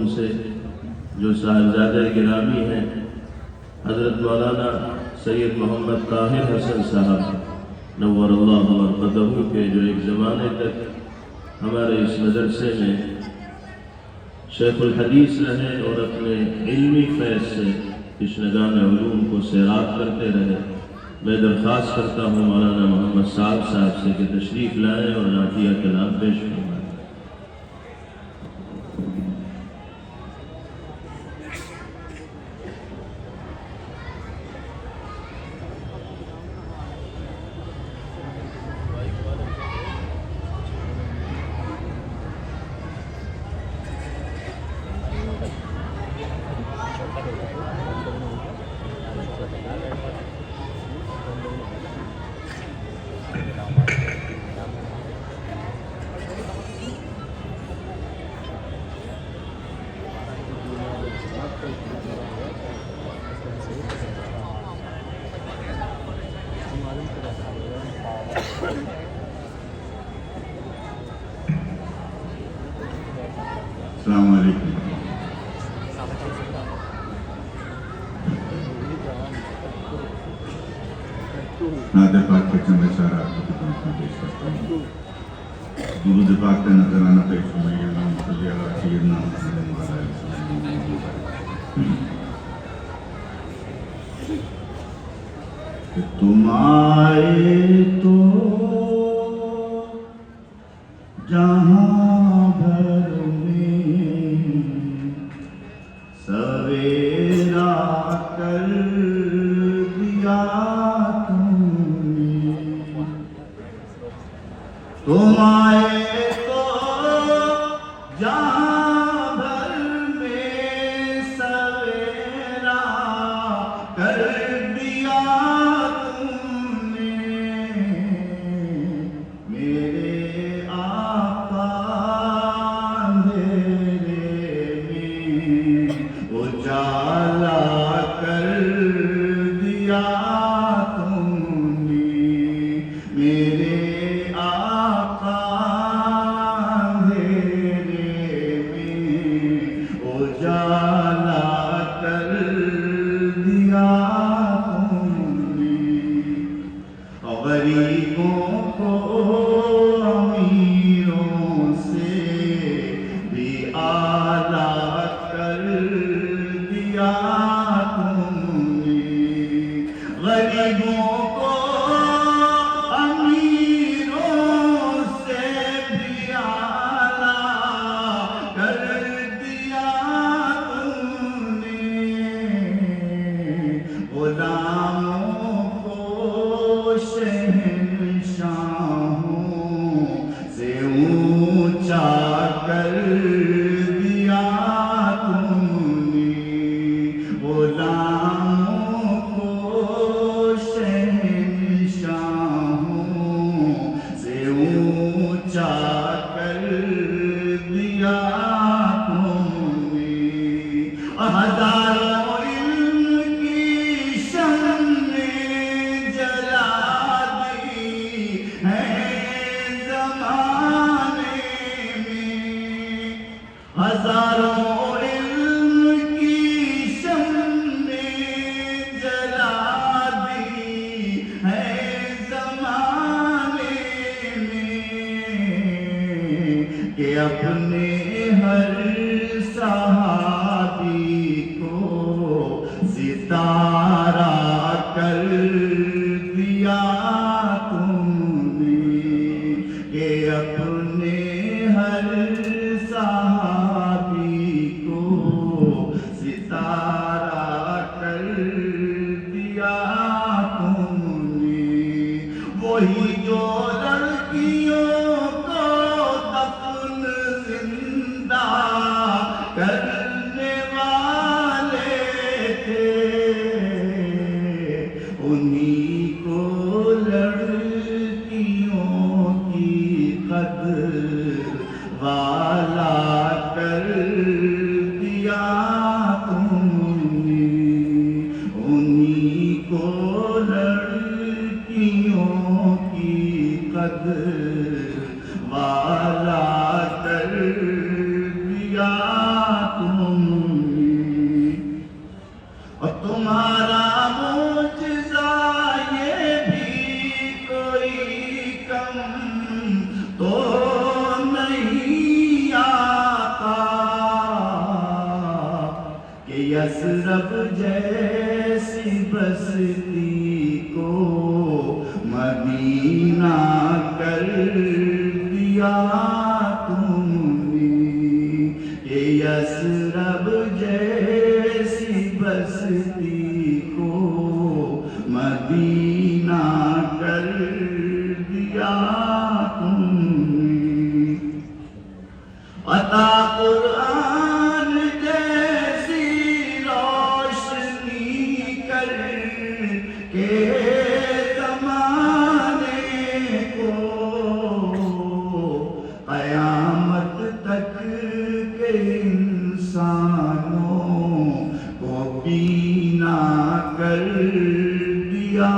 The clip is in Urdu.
ان سے جو صاحبزادہ گرامی ہیں حضرت مولانا سید محمد طاہر حسن صاحب نور اللہ مرقدہ کے، جو ایک زمانے تک ہمارے اس مدرسے میں شیخ الحدیث رہے اور اپنے علمی فیض سے تشنگان علوم کو سیراب کرتے رہے، میں درخواست کرتا ہوں مولانا محمد صاحب سے کہ تشریف لائیں اور نعتیہ کلام پیش فرمائیں۔ السلام علیکم۔ نعت پاک کے چند اشارہ آپ کی خدمت میں پیش کرتا ہوں۔ درود پاک کا نذرانہ پیش فرمائیے۔ اللہم صلی علی سیدنا محمد وعلی آلہ وسلم۔ تم آئے تو جہاں بھر سویرا کر دیا تم نے، تم آئے تو جہاں بھر میں سویرا کر دیا تم نے، میرے آقا اجالا کر دیا تم نے، میرے آقا اندھیرے میں اجالا کر دیا تم نے، غریبوں کو امیروں سے بھی اعلیٰ کر دیا تم نے، غریبوں کو امیروں سے بھی اعلیٰ کر دیا تم نے، غلاموں کو شہنشاہوں سے اونچا کر دیا تم نے، غلاموں کو شہنشاہوں سے اونچا کر دیا تم نے، ہزاروں علم کی شمعیں جلا دی ہیں زمانے میں، ہزاروں علم کی شمعیں جلا دی ہیں زمانے میں، کہ اپنے ہر صحابی کو ستارہ کر دیا تم نے، کہ اپنے ہر صحابی کو ستارہ کر دیا تم نے، وہی جو لڑکیوں کو دفن زندہ کرنے والے تھے، انہی کو لڑکیوں کی قدر والا کر دیا تم نے، انہی کو لڑکیوں کی قدر والا کر دیا تم یثرب جیسی بستی کو مدینہ کر دیا تم نے، یہ یثرب جیسی بستی کو مدینہ کر دیا تم نے، عطا قرآن جیسی روشنی کر کے زمانے کو، قیامت تک کے انسانوں کو بینا کر دیا